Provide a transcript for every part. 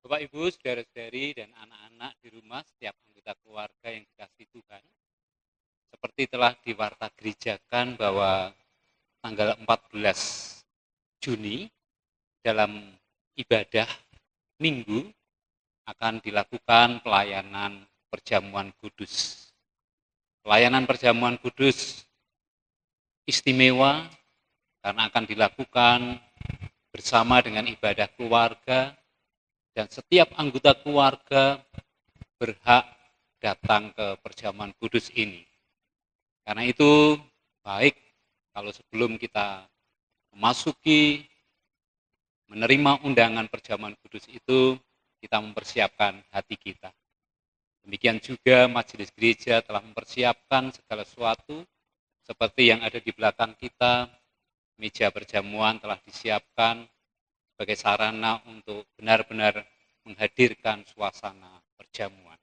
Bapak, Ibu, saudara-saudari, dan anak-anak di rumah, setiap anggota keluarga yang dikasihi Tuhan, seperti telah diwartagerejakan bahwa tanggal 14 Juni dalam ibadah Minggu akan dilakukan pelayanan perjamuan kudus. Pelayanan perjamuan kudus istimewa karena akan dilakukan bersama dengan ibadah keluarga, dan setiap anggota keluarga berhak datang ke perjamuan kudus ini. Karena itu baik kalau sebelum kita memasuki menerima undangan perjamuan kudus itu, kita mempersiapkan hati kita. Demikian juga majelis gereja telah mempersiapkan segala sesuatu seperti yang ada di belakang kita. Meja perjamuan telah disiapkan sebagai sarana untuk benar-benar menghadirkan suasana perjamuan.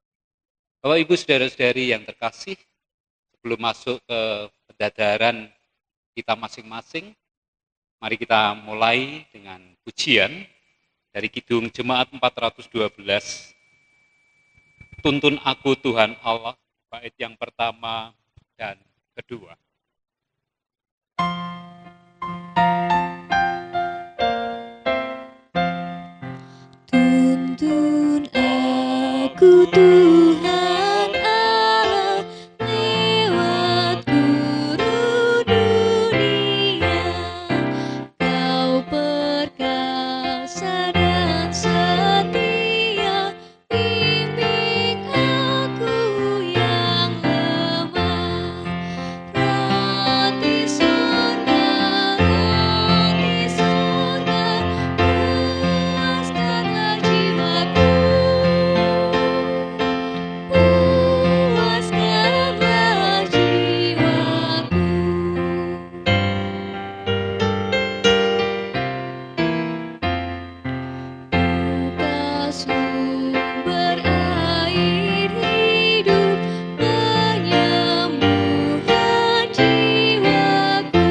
Bapak, Ibu, saudara-saudari yang terkasih, sebelum masuk ke pendadaran kita masing-masing, mari kita mulai dengan pujian dari Kidung Jemaat 412, Tuntun Aku Tuhan Allah, bait yang pertama dan kedua. Tuntun aku Tuhan Allah lewat gurun dunia, Kau perkasa dan setia, bimbing aku yang lemah. Roti surga, puaskanlah jiwaku, puaskanlah jiwaku. Buka sumber air hidup, penyembuhan jiwaku,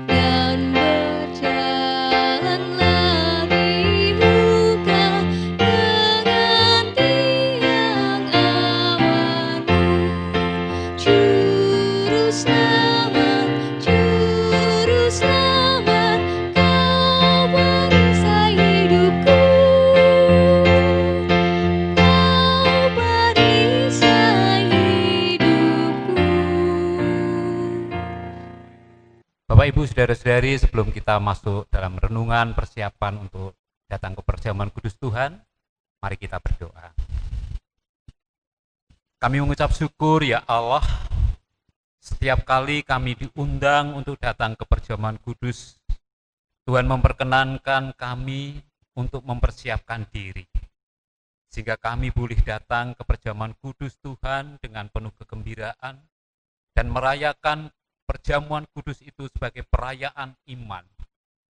dan berjalanlah di muka dengan tiang awanmu. Juru selamat, Kau perisai hidupku, Kau perisai hidupku. Bapak, Ibu, saudara-saudari, sebelum kita masuk dalam renungan persiapan untuk datang ke perjamuan kudus Tuhan, mari kita berdoa. Kami mengucap syukur ya Allah, setiap kali kami diundang untuk datang ke perjamuan kudus, Tuhan memperkenankan kami untuk mempersiapkan diri, sehingga kami boleh datang ke perjamuan kudus Tuhan dengan penuh kegembiraan dan merayakan perjamuan kudus itu sebagai perayaan iman,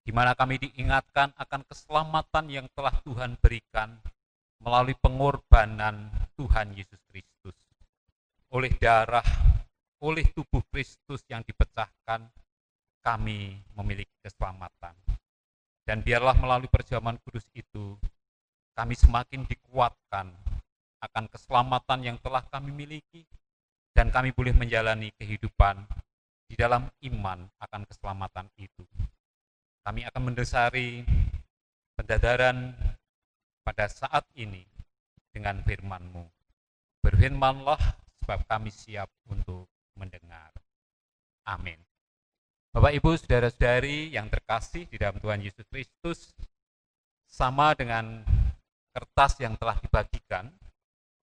di mana kami diingatkan akan keselamatan yang telah Tuhan berikan melalui pengorbanan Tuhan Yesus Kristus. Oleh darah, oleh tubuh Kristus yang dipecahkan, kami memiliki keselamatan. Dan biarlah melalui perjamuan kudus itu, kami semakin dikuatkan akan keselamatan yang telah kami miliki, dan kami boleh menjalani kehidupan di dalam iman akan keselamatan itu. Kami akan mendasari pendadaran pada saat ini dengan firman-Mu. Berfirmanlah, sebab kami siap untuk mendengar. Amin. Bapak, Ibu, saudara-saudari yang terkasih di dalam Tuhan Yesus Kristus, sama dengan kertas yang telah dibagikan,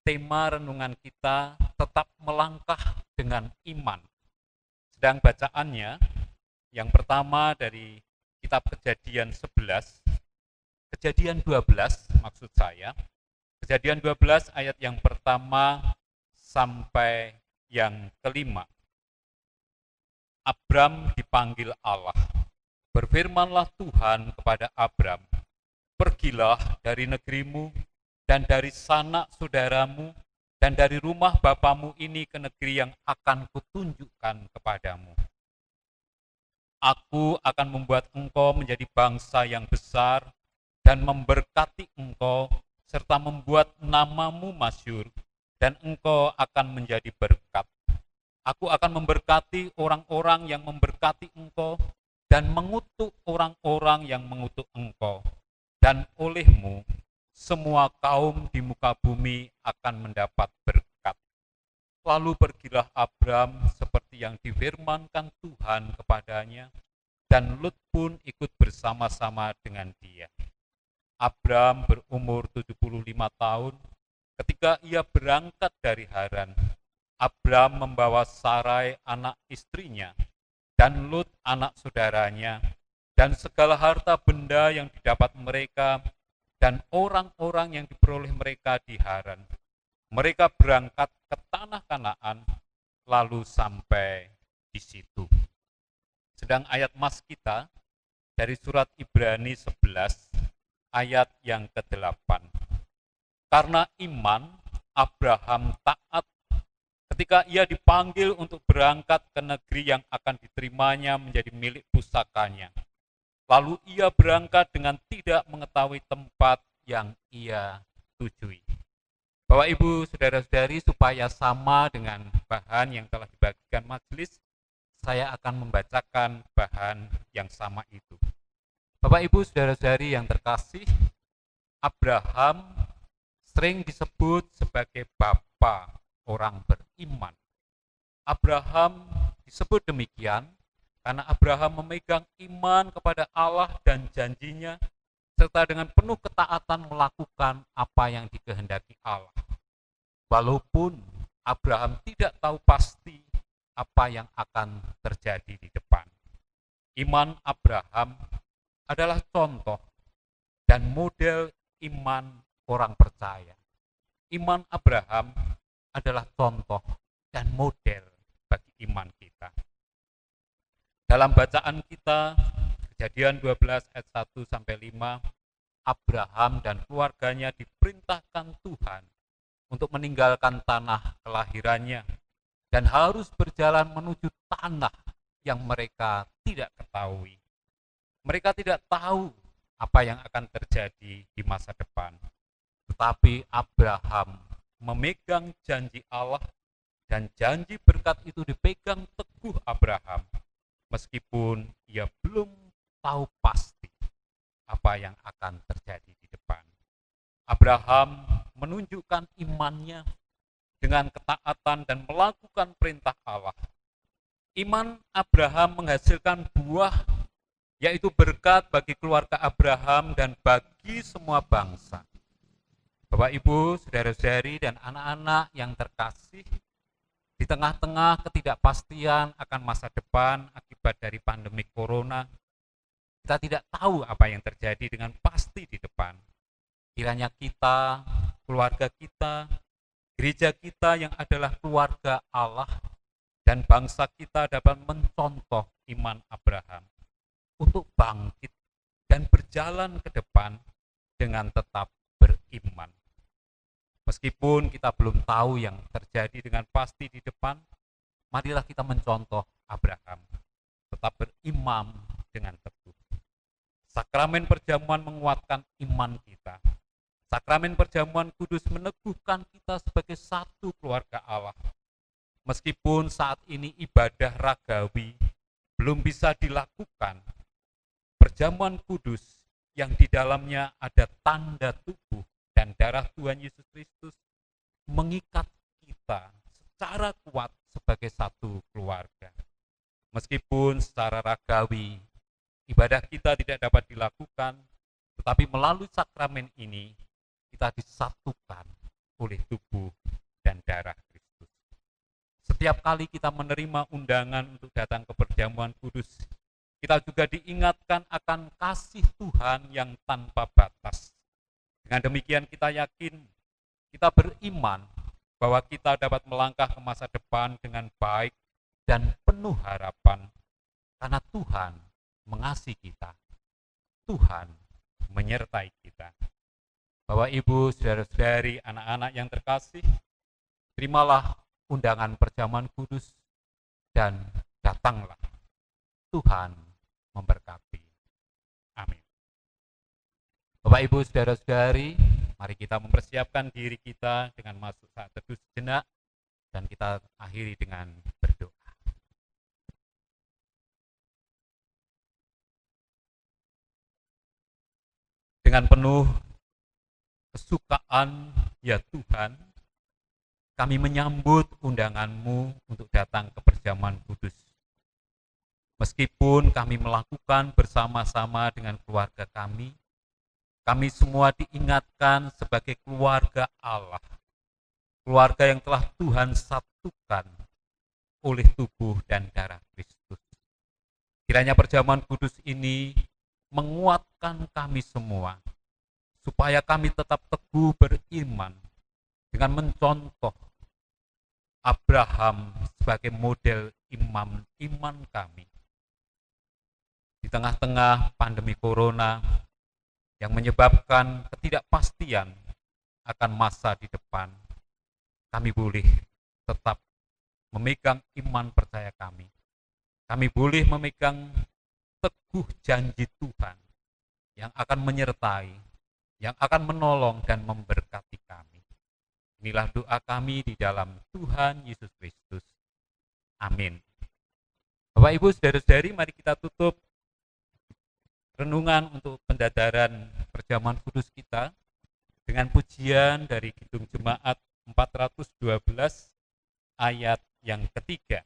tema renungan kita tetap melangkah dengan iman. Sedang bacaannya, yang pertama dari kitab Kejadian 11, Kejadian 12 maksud saya, Kejadian 12 ayat yang pertama sampai yang kelima. Abram dipanggil Allah. Berfirmanlah Tuhan kepada Abram, pergilah dari negerimu dan dari sanak saudaramu dan dari rumah bapamu ini ke negeri yang akan kutunjukkan kepadamu. Aku akan membuat engkau menjadi bangsa yang besar, dan memberkati engkau, serta membuat namamu masyhur, dan engkau akan menjadi berkat. Aku akan memberkati orang-orang yang memberkati engkau, dan mengutuk orang-orang yang mengutuk engkau. Dan olehmu, semua kaum di muka bumi akan mendapat berkat. Lalu pergilah Abram seperti yang difirmankan Tuhan kepadanya, dan Lut pun ikut bersama-sama dengan dia. Abram berumur 75 tahun ketika ia berangkat dari Haran. Abram membawa Sarai anak istrinya, dan Lut anak saudaranya, dan segala harta benda yang didapat mereka, dan orang-orang yang diperoleh mereka di Haran. Mereka berangkat ke tanah Kanaan, lalu sampai di situ. Sedang ayat mas kita dari surat Ibrani 11, ayat yang ke-8. Karena iman, Abraham taat ketika ia dipanggil untuk berangkat ke negeri yang akan diterimanya menjadi milik pusakanya. Lalu ia berangkat dengan tidak mengetahui tempat yang ia tujui. Bapak, Ibu, saudara-saudari, supaya sama dengan bahan yang telah dibagikan majelis, saya akan membacakan bahan yang sama itu. Bapak, Ibu, saudara-saudari yang terkasih, Abraham sering disebut sebagai bapa orang beriman. Abraham disebut demikian karena Abraham memegang iman kepada Allah dan janjinya, serta dengan penuh ketaatan melakukan apa yang dikehendaki Allah. Walaupun Abraham tidak tahu pasti apa yang akan terjadi di depan. Iman Abraham adalah contoh dan model iman orang percaya. Iman Abraham adalah contoh dan model bagi iman kita. Dalam bacaan kita, Kejadian 12 ayat 1 sampai 5, Abraham dan keluarganya diperintahkan Tuhan untuk meninggalkan tanah kelahirannya dan harus berjalan menuju tanah yang mereka tidak ketahui. Mereka tidak tahu apa yang akan terjadi di masa depan. Tetapi Abraham memegang janji Allah, dan janji berkat itu dipegang teguh Abraham, meskipun ia belum tahu pasti apa yang akan terjadi di depan. Abraham menunjukkan imannya dengan ketaatan dan melakukan perintah Allah. Iman Abraham menghasilkan buah, yaitu berkat bagi keluarga Abraham dan bagi semua bangsa. Bapak, Ibu, saudara-saudari, dan anak-anak yang terkasih, di tengah-tengah ketidakpastian akan masa depan akibat dari pandemi corona, kita tidak tahu apa yang terjadi dengan pasti di depan. Kiranya kita, keluarga kita, gereja kita yang adalah keluarga Allah, dan bangsa kita dapat mencontoh iman Abraham untuk bangkit dan berjalan ke depan dengan tetap beriman. Meskipun kita belum tahu yang terjadi dengan pasti di depan, marilah kita mencontoh Abraham, tetap beriman dengan teguh. Sakramen perjamuan menguatkan iman kita. Sakramen perjamuan kudus meneguhkan kita sebagai satu keluarga Allah. Meskipun saat ini ibadah ragawi belum bisa dilakukan, perjamuan kudus yang di dalamnya ada tanda tubuh dan darah Tuhan Yesus Kristus mengikat kita secara kuat sebagai satu keluarga. Meskipun secara ragawi ibadah kita tidak dapat dilakukan, tetapi melalui sakramen ini kita disatukan oleh tubuh dan darah Kristus. Setiap kali kita menerima undangan untuk datang ke perjamuan kudus, kita juga diingatkan akan kasih Tuhan yang tanpa batas. Dengan demikian kita yakin, kita beriman bahwa kita dapat melangkah ke masa depan dengan baik dan penuh harapan, karena Tuhan mengasihi kita. Tuhan menyertai kita. Bapak, Ibu, saudara-saudari, anak-anak yang terkasih, terimalah undangan perjamuan kudus dan datanglah. Tuhan memberkati. Amin. Bapak Ibu saudara-saudari, mari kita mempersiapkan diri kita dengan masuk saat teduh sejenak dan kita akhiri dengan berdoa. Dengan penuh kesukaan, ya Tuhan, kami menyambut undangan-Mu untuk datang ke perjamuan kudus. Meskipun kami melakukan bersama-sama dengan keluarga kami semua diingatkan sebagai keluarga Allah, keluarga yang telah Tuhan satukan oleh tubuh dan darah Kristus. Kiranya perjamuan kudus ini menguatkan kami semua, supaya kami tetap teguh beriman dengan mencontoh Abraham sebagai model imam iman kami. Di tengah-tengah pandemi corona yang menyebabkan ketidakpastian akan masa di depan, kami boleh tetap memegang iman percaya kami. Kami boleh memegang teguh janji Tuhan yang akan menyertai, yang akan menolong dan memberkati kami. Inilah doa kami di dalam Tuhan Yesus Kristus. Amin. Bapak Ibu saudara-saudari, mari kita tutup renungan untuk pendadaran perjamuan kudus kita dengan pujian dari Kidung Jemaat 412 ayat yang ketiga.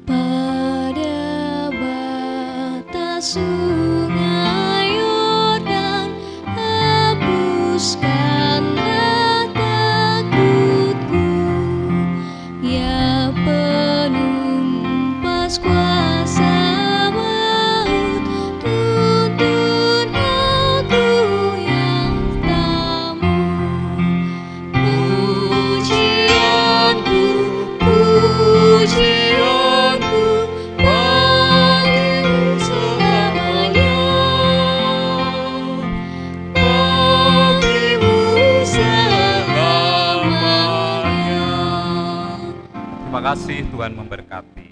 Pada batas sungai Yordan, hapuskanlah takutku, ya penumpas kuasa maut, tuntun aku yang tamu. Pujianku, pujianku bagimu selamanya, bagimu selamanya. Terima kasih, Tuhan memberkati.